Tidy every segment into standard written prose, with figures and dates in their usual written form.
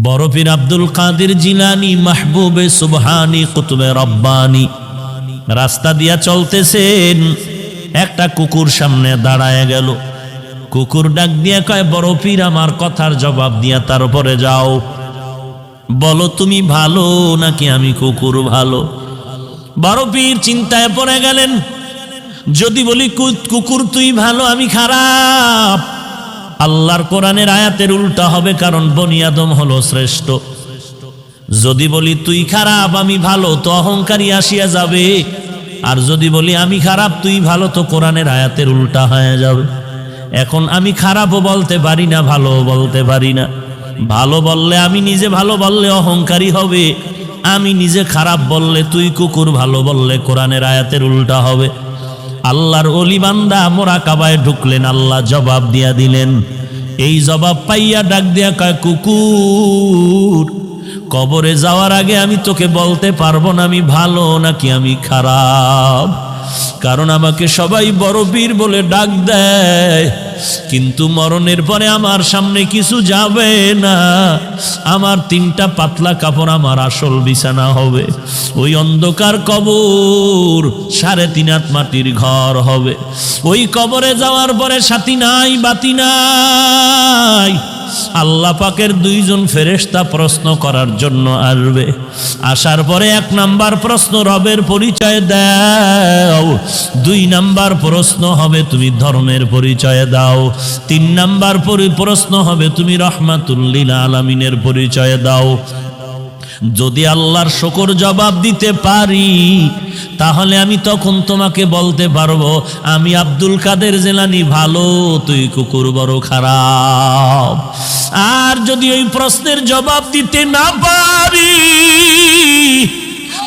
বড় পীর আব্দুল কাদের জিলানী মাহবুবে সুবহানী কুতুবে রব্বানী রাস্তা দিয়া চলতেছেন, একটা কুকুর সামনে দাঁড়ায় গেল। কুকুর ডাক দিয়া কয়, বড় পীর আমার কথার জবাব দিয়া তারপরে যাও, বলো তুমি ভালো নাকি আমি কুকুর ভালো? বড় পীর চিন্তায় পড়ে গেলেন, যদি বলি কুকুর তুই ভালো আমি খারাপ, আল্লাহর কোরআনের আয়াতের উল্টা হবে, কারণ বনি আদম হলো শ্রেষ্ঠ। যদি বলি তুই খারাপ আমি ভালো, তো অহংকারী আসিয়া যাবে। আর যদি বলি আমি খারাপ তুই ভালো, তো কোরআনের আয়াতের উল্টা হয়ে যাবে। এখন আমি খারাপও বলতে পারি না, ভালোও বলতে পারি না। ভালো বললে আমি নিজে ভালো বললে অহংকারী হবে, আমি নিজে খারাপ বললে তুই কুকুর ভালো বললে কোরআনের আয়াতের উল্টা হবে। আল্লাহর ওলি বান্দা মোরাকাবায় ঢুকলেন, আল্লাহ জবাব দিয়া দিলেন। এই জবাব পাইয়া ডাক দিয়া কয়, কুকুর কবরে যাওয়ার আগে আমি তোকে বলতে পারবো না আমি ভালো নাকি আমি খারাপ, কারণ আমাকে সবাই বড় পীর বলে ডাক দেয়, কিন্তু মরণের পরে আমার সামনে কিছু যাবে না। আমার 3টা পাতলা কাপড় আমার আসল বিছানা হবে, ওই অন্ধকার কবর 3.5 হাত মাটির ঘর হবে। ওই কবরে যাওয়ার পরে সাথী নাই বাতি নাই, আল্লাহ পাকের 2 জন ফেরেশতা প্রশ্ন করার জন্য আসবে। আসার পরে 1 নাম্বার প্রশ্ন রবের পরিচয় দাও, 2 নাম্বার প্রশ্ন হবে তুমি ধর্মের পরিচয় দাও, 3 নাম্বার প্রশ্ন হবে তুমি রহমাতুল লিল আলামিনের পরিচয় দাও। যদি আল্লাহর শুকর জবাব দিতে পারি, তাহলে আমি তখন তোমাকে বলতে পারবো আমি আব্দুল কাদের জিলানী ভালো, তুই কুকুর বড় খারাপ। আর যদি ওই প্রশ্নের জবাব দিতে না পারি,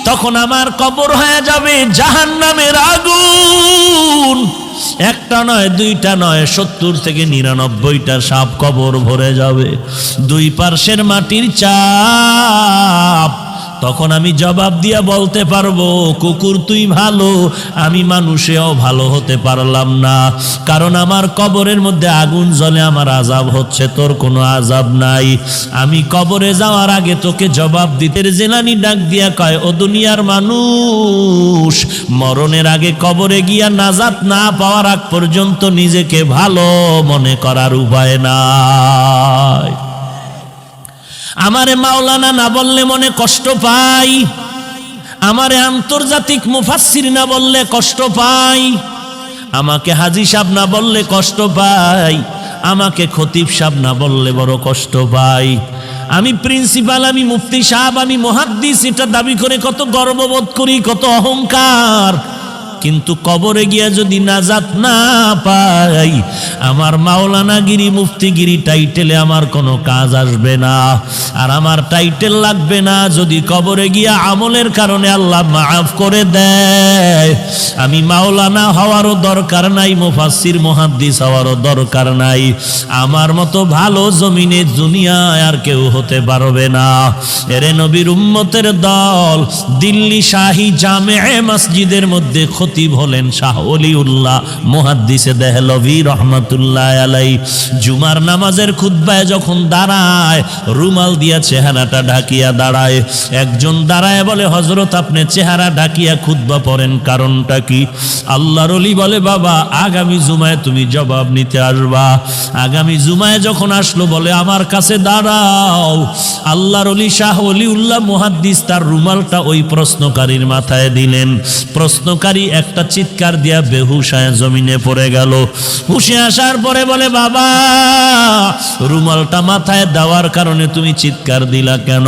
তখন আমার কবর হয়ে যাবে জাহান্নামের আগুন। 1টা নয় 2টা নয়, 70 থেকে 99টা সাপ কবর ভরে যাবে, 2 পার্শ্বের মাটির চাপ। তখন আমি জবাব দিয়া বলতে পারবো কুকুর তুই ভালো, আমি মানুষেও ভালো হতে পারলাম না, কারণ আমার কবরের মধ্যে আগুন জ্বলে, আমার আযাব হচ্ছে, তোর কোনো আযাব নাই। আমি কবরে যাওয়ার আগে তোকে জবাব দিতে। জিলানী ডাক দিয়া কয়, ও দুনিয়ার মানুষ, মরণের আগে কবরে গিয়া নাজাত না পাওয়ার আগ পর্যন্ত নিজেকে ভালো মনে করার উপায় নাই। আমারে মাওলানা না বললে মনে কষ্ট পাই, আমারে আন্তর্জাতিক মুফাসসির না বললে কষ্ট পাই, আমাকে হাজী সাহেব না বললে কষ্ট পাই, আমাকে খতিব সাহেব না বললে বড় কষ্ট পাই। আমি প্রিন্সিপাল, আমি মুফতি সাহেব, আমি মুহাদ্দিস, এটা দাবি করে কত গর্ববোধ করি, কত অহংকার। কিন্তু কবরে গিয়া যদি নাজাত না পাই, আমার মাওলানাগিরি মুফতিগিরি টাইটেলে আমার কোনো কাজ আসবে না, আর আমার টাইটেল লাগবে না যদি কবরে গিয়া আমলের কারণে আল্লাহ মাফ করে দেয়। আমি মাওলানা হওয়ারও দরকার নাই, মুফাসসির মুহাদ্দিস হওয়ারও দরকার নাই, আমার মতো ভালো জমিনে দুনিয়ায় আর কেউ হতে পারবে না। এরে নবীর উম্মতের দল, দিল্লি শাহী জামে মসজিদের মধ্যে খতিব হলেন শাহ ওলিউল্লাহ মুহাদ্দিসে দেহলভী রহমাতুল্লাহ আলাইহি। জুমার নামাজের খুতবায় যখন দাঁড়ায়, রুমাল দিয়া চেহারাটা ঢাকিয়া দাঁড়ায়। একজন দাঁড়ায় বলে, হযরত আপনি চেহারা ঢাকিয়া খুতবা পড়েন, কারণটা কি? আল্লাহর ওলি বলে, বাবা আগামী জুমায় তুমি জবাব নিতে আসবা। আগামী জুমায় যখন আসলো, বলে আমার কাছে দাঁড়াও। আল্লাহর ওলি শাহ ওলিউল্লাহ মুহাদ্দিস তার রুমালটা ওই প্রশ্নকারীর মাথায় দিলেন। প্রশ্নকারী একটা চিৎকার দিয়া বেহুশ হয়ে জমিনে পড়ে গেল। হুশে আসার পরে বলে, বাবা রুমালটা মাথায় দেওয়ার কারণে তুমি চিৎকার দিলা কেন?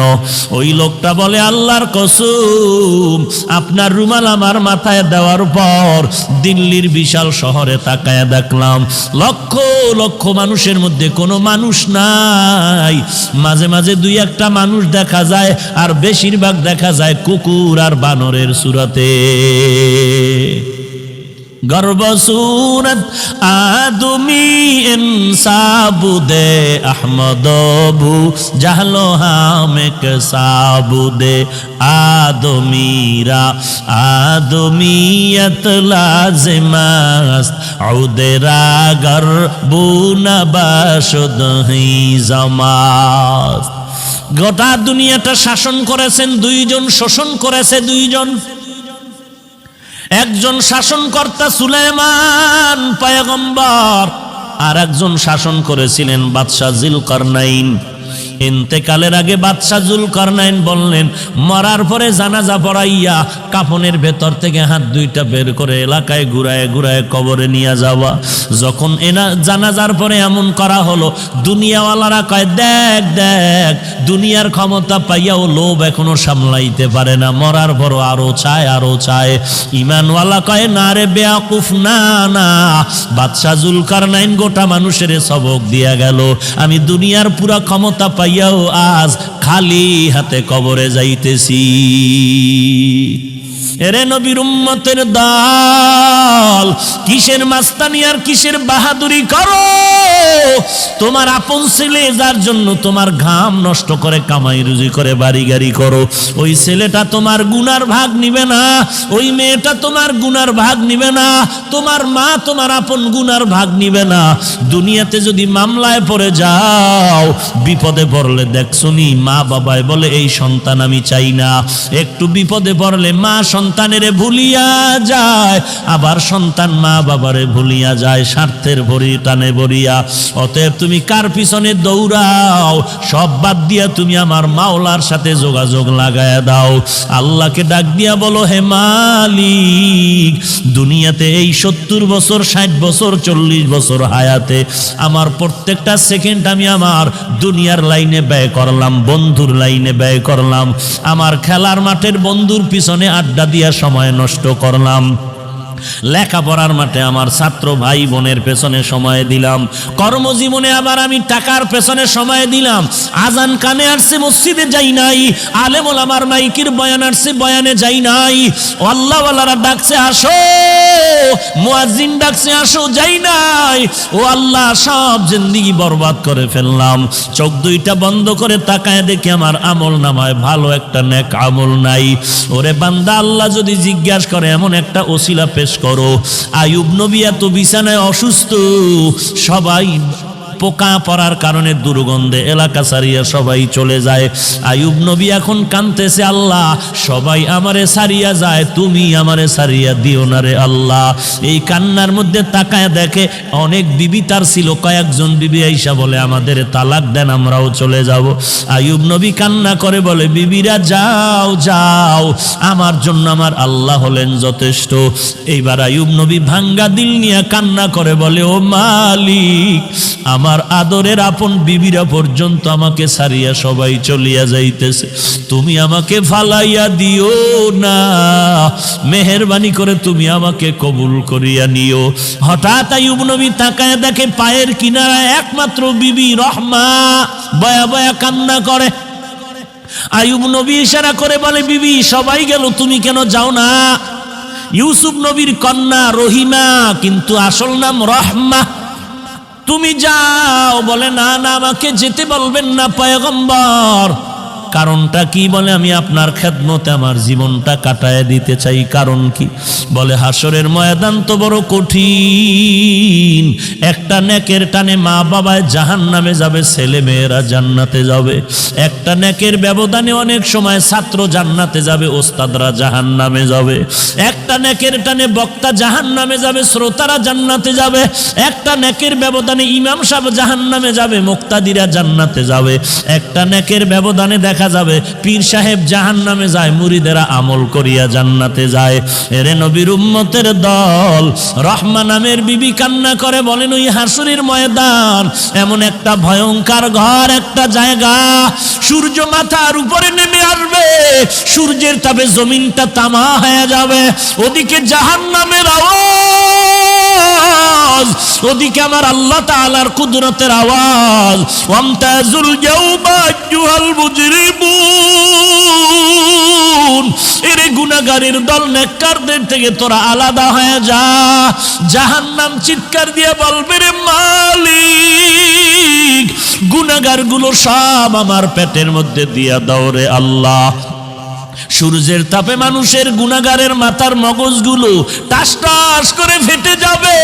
ওই লোকটা বলে, আল্লাহর কসম, আপনার রুমাল আমার মাথায় দেওয়ার পর দিল্লির বিশাল শহরে তাকায়া দেখলাম লক্ষ লক্ষ মানুষের মধ্যে কোনো মানুষ নাই, মাঝে মাঝে 2-1টা মানুষ দেখা যায়, আর বেশিরভাগ দেখা যায় কুকুর আর বানরের সুরাতে। गर्व सूरत आदमी इंसाबुदे अहमदबू जहलो हामेक साबुदे आदमीरा आदमीयत लाजिमस्त औदेरा गर्बू नबाशुद ही जमास्त। গোটা দুনিয়াটা শাসন করেছেন দুইজন, শোষণ করেছে দুইজন। একজন শাসনকর্তা সুলাইমান পয়গম্বর, আর একজন শাসন করেছিলেন বাদশাহ যুলকারনাইন। ইন্তেকালের আগে বাদশাহ যুলকারনাইন বললেন, মরার পরে জানাজা পড়াইয়া কাফনের ভেতর থেকে হাত দুইটা বের করে এলাকায় ঘুরায় ঘুরায় কবরে নিয়ে যাওয়া। যখন জানাজার পরে এমন করা হলো, দুনিয়াওয়ালারা কয়, দেখ দেখ, দুনিয়ার ক্ষমতা পাইয়াও লোভ এখনো সামলাইতে পারে না, মরার পরও আরো চায় আরো চায়। ইমানওয়ালা কয়, না রে বেয়াকুফ, না না, বাদশাহ যুলকারনাইন গোটা মানুষের সবক দিয়া গেল, আমি দুনিয়ার পুরা ক্ষমতা পাইয়াও আজ খালি হাতে কবরে যাইতেছি। এরে নবীর উম্মতের দল, কিসের মাস্তানি আর কিসের বাহাদুরি করো? তোমার আপন ছেলে যার জন্য তোমার ঘাম নষ্ট করে কামাই রুজি করে বাড়ি গাড়ি করো, ওই ছেলেটা তোমার গুনার ভাগ নিবে না, ওই মেয়েটা তোমার গুনার ভাগ নিবে না, তোমার মা তোমার আপন গুনার ভাগ নিবে না। দুনিয়াতে যদি মামলায় পড়ে যাও, বিপদে পড়লে দেখছনি মা বাবায় বলে এই সন্তান আমি চাই না, একটু বিপদে পড়লে মা সন্তানেরে ভুলিয়া যায়, আবার সন্তান মা বাবারে ভুলিয়া যায় স্বার্থের ভরি টানে ভরিয়া। অতএব তুমি কার পিছনে দৌড়াও, সব বাদ দিয়া তুমি আমার মাওলার সাথে যোগাযোগ লাগায়া দাও। আল্লাহকে ডাক দিয়া বলো, হে মালিক, দুনিয়াতে এই 70 বছর 60 বছর 40 বছর হায়াতে আমার প্রত্যেকটা সেকেন্ড আমি আমার দুনিয়ার লাইনে ব্যয় করলাম, বন্ধুর লাইনে ব্যয় করলাম, আমার খেলার মাঠের বন্ধুর পিছনে আড্ডা দিয়া সময় নষ্ট করলাম, লেখাপড়ার মাঠে আমার ছাত্র ভাই বোনের পেছনে সময় দিলাম, কর্মজীবনে আবার আমি টাকার পেছনে সময় দিলাম, আজান কানে আসছে মসজিদে যাই নাই, আলেম ওলামার মাইকির বয়ান আসছে বয়ানে যাই নাই, আল্লাহওয়ালারা ডাকছে আসো, মুয়াজ্জিন ডাকছে আসো, যাই নাই। ও আল্লাহ, সব জিন্দেগি বরবাদ করে ফেললাম। চোখ দুইটা বন্ধ করে তাকায় দেখি আমার আমল নামায় ভালো একটা নেক আমল নাই। ওরে বান্দা, আল্লাহ যদি জিজ্ঞাসা করে এমন একটা ওসিলা পেশ করো। আইয়ুব নবী এত বিছানায় অসুস্থ, সবাই পোকা পড়ার কারণে দুর্গন্ধে এলাকা ছাড়িয়া সবাই চলে যায়। আইয়ুব নবী এখন কাঁদতেছে, আল্লাহ সবাই আমারে ছাড়িয়া যায়, তুমি আমারে ছাড়িয়া দিও না রে আল্লাহ। এই কান্নার মধ্যে তাকায় দেখে অনেক বিবি তার ছিল, কয়েকজন বিবি আইসা বলে আমাদের তালাক দেন, আমরাও চলে যাব। আইয়ুব নবী কান্না করে বলে, বিবিরা যাও যাও, আমার জন্য আমার আল্লাহ হলেন যথেষ্ট। এইবার আইয়ুব নবী ভাঙ্গা দিল নিয়ে কান্না করে বলে, ও মালিক, আমার আদরের আপন বিবিরা পর্যন্ত আমাকে ছাড়িয়া সবাই চলিয়া যাইতেছে, তুমি আমাকে ফালাইয়া দিও না, মেহেরবানি করে তুমি আমাকে কবুল করিয়া নিও। হঠাৎ আইয়ুব নবী তাকায় দেখে পায়ের কিনারায় একমাত্র বিবি রহমা বয়া বয়া কান্না করে। আইয়ুব নবী ইশারা করে বলে, বিবি সবাই গেল, তুমি কেন যাও না? ইউসুফ নবীর কন্যা রহিমা, কিন্তু আসল নাম রহমা, তুমি যাও। বলে, না না, আমাকে যেতে বলবেন না পয়গম্বর। কারণটা কি? বলে, আমি আপনার খেদমতে আমার জীবনটা কাটায় দিতে চাই। কারণ কি? বলে, হাসরের ময়দান তো বড় কঠিন, একটা নেকের টানে মা বাবায় জাহান্নামে যাবে, ছেলে মেয়েরা জান্নাতে যাবে, একটা নেকের ব্যবধানে অনেক সময় ছাত্র জান্নাতে যাবে, ওস্তাদরা জাহান্নামে যাবে, একটা নেকের টানে বক্তা জাহান্নামে যাবে, শ্রোতারা জান্নাতে যাবে, একটা নেকের ব্যবধানে ইমাম সাহেব জাহান্নামে যাবে, মুক্তাদিরা জান্নাতে যাবে, একটা নেকের ব্যবধানে দেখা যাবে পীর সাহেব জাহান্নামে যায়, মুরিদেরা আমল করিয়া জান্নাতে যায়। এরে নবীর উম্মতের দল, রহমা নামের বিবি কান্না করে বলেন, ওই হাসরের ময়দান এমন একটা ভয়ঙ্কর ঘর, একটা জায়গা, সূর্য মাথার উপরে নেমে আসবে, সূর্যের তাপে জমিনটা তামা হয়ে যাবে, ওদিকে জাহান্নামের আওয়াজ, ওদিকে আমার আল্লাহ তাআলার কুদরতের আওয়াজ। ওয়ামতাজুল ইয়াউমা আইয়ুহাল মুজরিমুন, এরে গুনাহগারের দল, নেককারদের থেকে তোরা আলাদা হয়ে যা। জাহান্নাম চিৎকার দিয়ে বলবে, রে মালিক, গুনাহগারগুলো সব আমার পেটের মধ্যে দিয়া দাও রে আল্লাহ। সূর্যের তাপে মানুষের গুনাহগারের মাথার মগজগুলো টাস টাস করে ফেটে যাবে,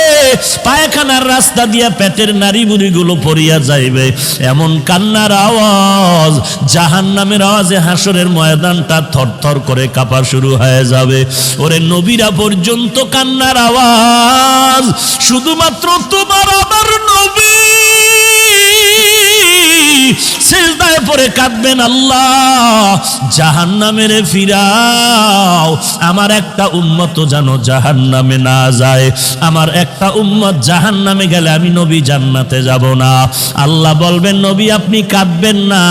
পায়খানার রাস্তা দিয়া পেটের নাড়িভুড়িগুলো পড়িয়া যাইবে। এমন কান্নার আওয়াজ, জাহান্নামের আওয়াজে হাসরের ময়দানটা থরথর করে কাঁপা শুরু হয়ে যাবে। ওরে নবীরা পর্যন্ত কান্নার আওয়াজ, শুধুমাত্র তোমার আমার নবী সিজদায় পড়ে কাঁদবেন, আল্লাহ জাহান্নামের ফিরাও, আমার একটা উম্মত যেন জাহান্নামে না যায়, আমার একটা উম্মত জাহান্নামে গেলে আমি নবী জান্নাতে যাব না। আল্লাহ বলবেন, নবী আপনি কাঁদবেন না,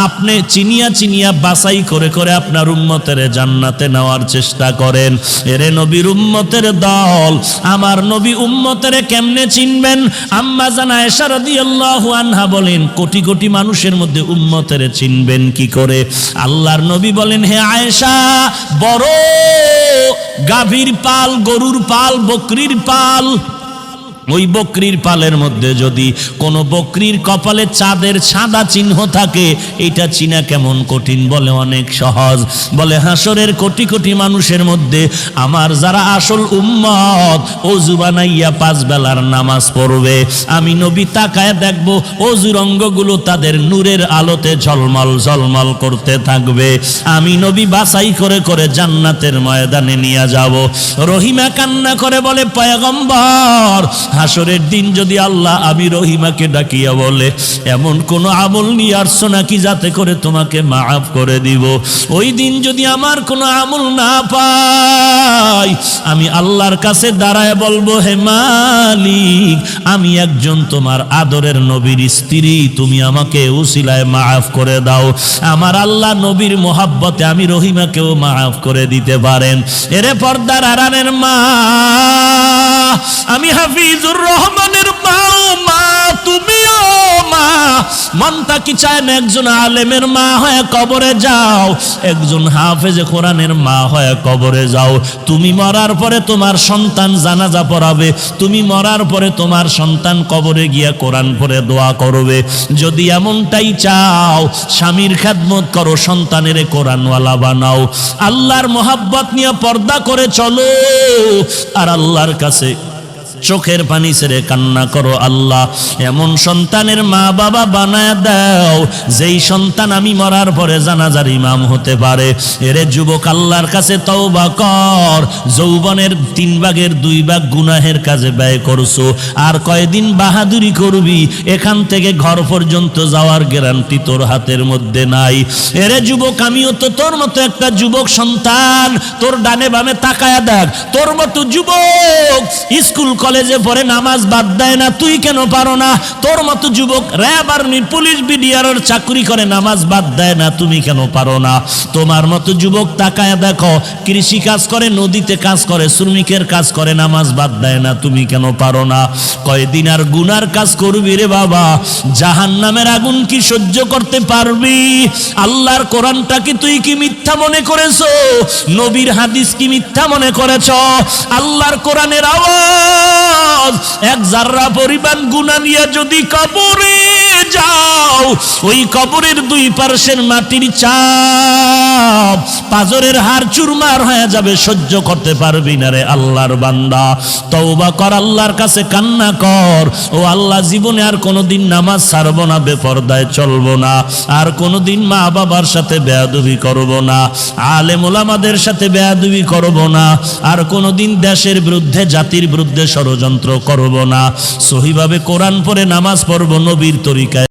আপনি চিনিয়া চিনিয়া বাছাই করে করে আপনার উম্মতের জান্নাতে নেওয়ার চেষ্টা করেন। এরে নবীর উম্মতের দল, আমার নবী উম্মতের কেমনে চিনবেন? আম্মা জান আয়েশা রাদিয়াল্লাহু আনহা বলেন, কোটি কোটি মানুষের মধ্যে উম্মতের চিনবেন কি করে? আল্লাহর নবী বলেন, হে আয়েশা, বড় গাভীর পাল, গরুর পাল, বকরির পাল, ওই বকরির পালের মধ্যে যদি কোনো বকরির কপালে চাঁদের সাদা চিহ্ন থাকে, এটা চিনা কেমন কঠিন? বলে অনেক সহজ। বলে হাসরের কোটি কোটি মানুষের মধ্যে আমার যারা আসল উম্মত, ওযু বানাইয়া 5 বেলার নামাজ পড়বে, আমি নবী তাকায় দেখব ওযুর অঙ্গগুলো তাদের নূরের আলোতে ঝলমল ঝলমল করতে থাকবে। আমি নবী বাছাই করে করে জান্নাতের ময়দানে নিয়ে যাব। রহিমা কান্না করে বলে, পয়গম্বর, হাসরের দিন যদি আল্লাহ আমি রহিমাকে ডাকিয়া বলে, এমন কোন আমল নিয়ে আসছো নাকি যাতে করে তোমাকে মাফ করে দিব? ওই দিন যদি আমার কোনো আমল না পাই, আমি আল্লাহর কাছে দাঁড়ায় বলবো, হে মালিক, আমি একজন তোমার আদরের নবীর স্ত্রী, তুমি আমাকে উসিলায় মাফ করে দাও। আমার আল্লাহ নবীর মোহাব্বতে আমি রহিমাকেও মাফ করে দিতে পারেন। এরে পর্দার আড়ালের মা, আমি হাফিজুর রহমানের মা, তুমিও মা। মনটা কি চায় না একজন আলেমের মা হয়ে কবরে যাও, একজন হাফেজে কোরআনের মা হয়ে কবরে যাও? তুমি মরার পরে তোমার সন্তান জানাজা পড়াবে, তুমি মরার পরে তোমার সন্তান কবরে গিয়া কোরআন পড়ে দোয়া করবে। যদি এমনটাই চাও, স্বামীর খেদমত করো, সন্তানের কোরআনওয়ালা বানাও, আল্লাহর মোহাব্বত নিয়ে পর্দা করে চলো, আর আল্লাহর কাছে চোখের পানি ছেড়ে কান্না করো, আল্লাহ এমন সন্তানের মা বাবা বানায় দাও যেই সন্তান আমি মরার পরে জানাজার ইমাম হতে পারে। এরে যুবক, আল্লাহর কাছে তওবা কর। যৌবনের 3 ভাগের 2 ভাগ গুনাহের কাজে ব্যয় করছো, আর কয়দিন বাহাদুরি করবি? এখান থেকে ঘর পর্যন্ত যাওয়ার গ্যারান্টি তোর হাতের মধ্যে নাই। এরে যুবক, আমিও তো তোর মতো একটা যুবক সন্তান, তোর ডানে বামে তাকায়া দেখ, তোর মতো যুবক স্কুল কলেজে পড়ে নামাজ বাদ দেয় না, তুই কেন পারো না? তোর মতো যুবক র্যাব আর্মি পুলিশ বিডিআর চাকরি করে নামাজ বাদ দেয় না, তুমি কেন পারো না? তোমার মতো যুবক তাকায় দেখো, কৃষি কাজ করে, নদীতে কাজ করে, শ্রমিকের কাজ করে, নামাজ বাদ দেয় না, তুমি কেন পারো না? কয়দিন আর গুনার কাজ করবি রে বাবা? জাহান্নামের আগুন কি সহ্য করতে পারবি? আল্লাহর কোরআনটা কি তুই কি মিথ্যা মনে করেছো? নবীর হাদিস কি মিথ্যা মনে করেছ? আল্লাহর কোরআনের আওয়াজ, এক জাররা পরিমাণ গুনাহ নিয়ে যদি কবরে যাও, ওই কবরের 2 পার্শ্বের মাটির চাপ পাজরের হাড় চুরমার হয়ে যাবে, সহ্য করতে পারবি না রে আল্লাহর বান্দা। তওবা কর, আল্লাহর কাছে কান্না কর, ও আল্লাহ জীবনে আর কোনোদিন নামাজ ছাড়বো না, বেপরদায় চলবো না, আর কোনোদিন মা বাবার সাথে বেয়াদবি করব না, আলেম ওলামাদের সাথে বেয়াদবি করব না, আর কোনোদিন দেশের বিরুদ্ধে জাতির বিরুদ্ধে ষড়যন্ত্র করব না। সহিভাবে কোরআন পড়ে নামাজ পড়ব, নবীর তরিকায়।